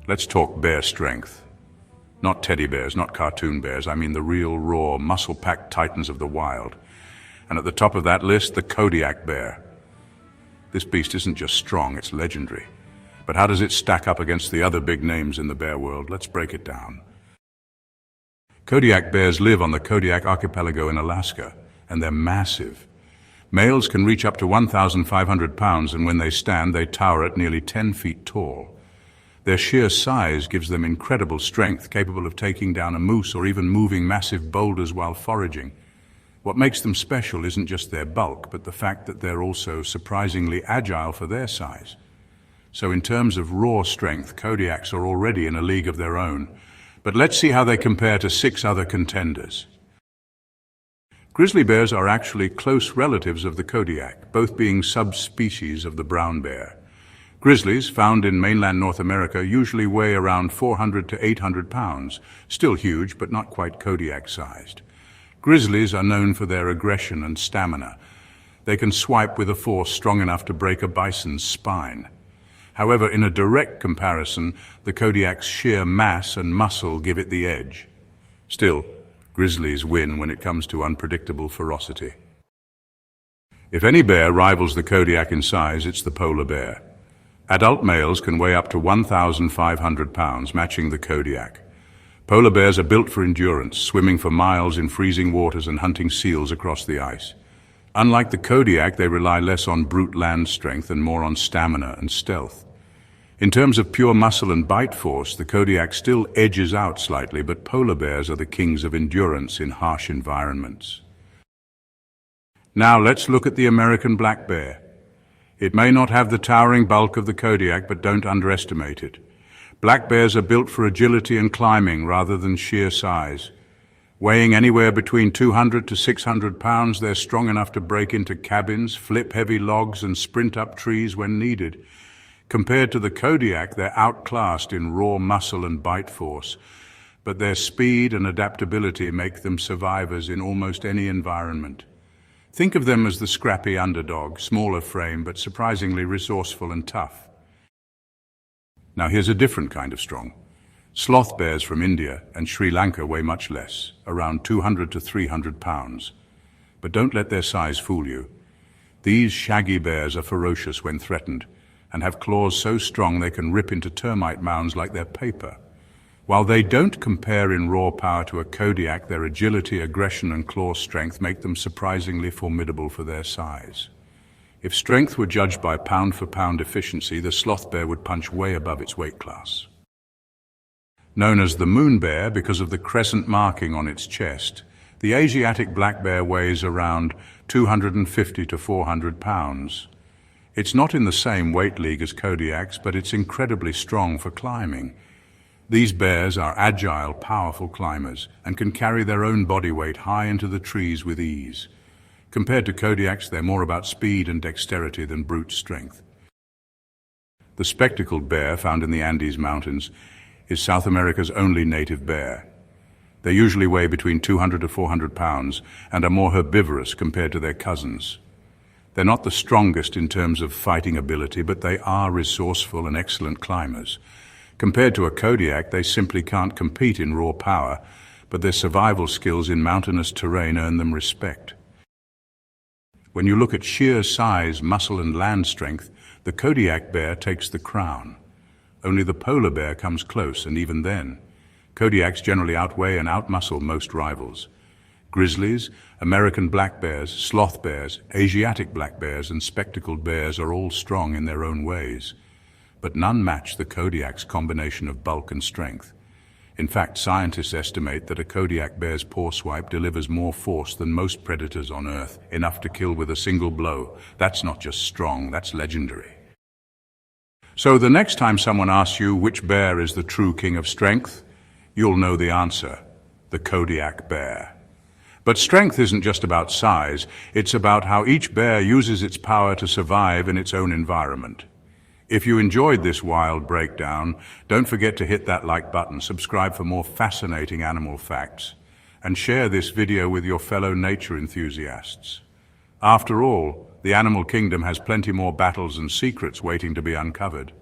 Let's talk bear strength. Not teddy bears, not cartoon bears. I mean the real, raw, muscle-packed titans of the wild. And at the top of that list, the Kodiak Bear. This beast isn't just strong, it's legendary. But how does it stack up against the other big names in the bear world? Let's break it down. Kodiak bears live on the Kodiak archipelago in Alaska, and they're massive. Males can reach up to 1,500 pounds, and when they stand, they tower at nearly 10 feet tall. Their sheer size gives them incredible strength, capable of taking down a moose or even moving massive boulders while foraging. What makes them special isn't just their bulk, but the fact that they're also surprisingly agile for their size. So in terms of raw strength, Kodiaks are already in a league of their own. But let's see how they compare to 6 other contenders. Grizzly bears are actually close relatives of the Kodiak, both being subspecies of the brown bear. Grizzlies, found in mainland North America, usually weigh around 400 to 800 pounds, still huge but not quite Kodiak-sized. Grizzlies are known for their aggression and stamina. They can swipe with a force strong enough to break a bison's spine. However, in a direct comparison, the Kodiak's sheer mass and muscle give it the edge. Still, grizzlies win when it comes to unpredictable ferocity. If any bear rivals the Kodiak in size, it's the polar bear. Adult males can weigh up to 1,500 pounds, matching the Kodiak. Polar bears are built for endurance, swimming for miles in freezing waters and hunting seals across the ice. Unlike the Kodiak, they rely less on brute land strength and more on stamina and stealth. In terms of pure muscle and bite force, the Kodiak still edges out slightly, but polar bears are the kings of endurance in harsh environments. Now let's look at the American black bear. It may not have the towering bulk of the Kodiak, but don't underestimate it. Black bears are built for agility and climbing rather than sheer size. Weighing anywhere between 200 to 600 pounds, they're strong enough to break into cabins, flip heavy logs, and sprint up trees when needed. Compared to the Kodiak, they're outclassed in raw muscle and bite force, but their speed and adaptability make them survivors in almost any environment. Think of them as the scrappy underdog, smaller frame, but surprisingly resourceful and tough. Now here's a different kind of strong. Sloth bears from India and Sri Lanka weigh much less, around 200 to 300 pounds. But don't let their size fool you. These shaggy bears are ferocious when threatened, and have claws so strong they can rip into termite mounds like they're paper. While they don't compare in raw power to a Kodiak, their agility, aggression, and claw strength make them surprisingly formidable for their size. If strength were judged by pound-for-pound efficiency, the sloth bear would punch way above its weight class. Known as the moon bear because of the crescent marking on its chest, the Asiatic black bear weighs around 250 to 400 pounds. It's not in the same weight league as Kodiaks, but it's incredibly strong for climbing. These bears are agile, powerful climbers and can carry their own body weight high into the trees with ease. Compared to Kodiaks, they're more about speed and dexterity than brute strength. The spectacled bear, found in the Andes Mountains, is South America's only native bear. They usually weigh between 200 to 400 pounds and are more herbivorous compared to their cousins. They're not the strongest in terms of fighting ability, but they are resourceful and excellent climbers. Compared to a Kodiak, they simply can't compete in raw power, but their survival skills in mountainous terrain earn them respect. When you look at sheer size, muscle, and land strength, the Kodiak bear takes the crown. Only the polar bear comes close, and even then, Kodiaks generally outweigh and outmuscle most rivals. Grizzlies, American black bears, sloth bears, Asiatic black bears, and spectacled bears are all strong in their own ways. But none match the Kodiak's combination of bulk and strength. In fact, scientists estimate that a Kodiak bear's paw swipe delivers more force than most predators on Earth, enough to kill with a single blow. That's not just strong, that's legendary. So the next time someone asks you which bear is the true king of strength, you'll know the answer: the Kodiak bear. But strength isn't just about size, it's about how each bear uses its power to survive in its own environment. If you enjoyed this wild breakdown, don't forget to hit that like button, subscribe for more fascinating animal facts, and share this video with your fellow nature enthusiasts. After all, the animal kingdom has plenty more battles and secrets waiting to be uncovered.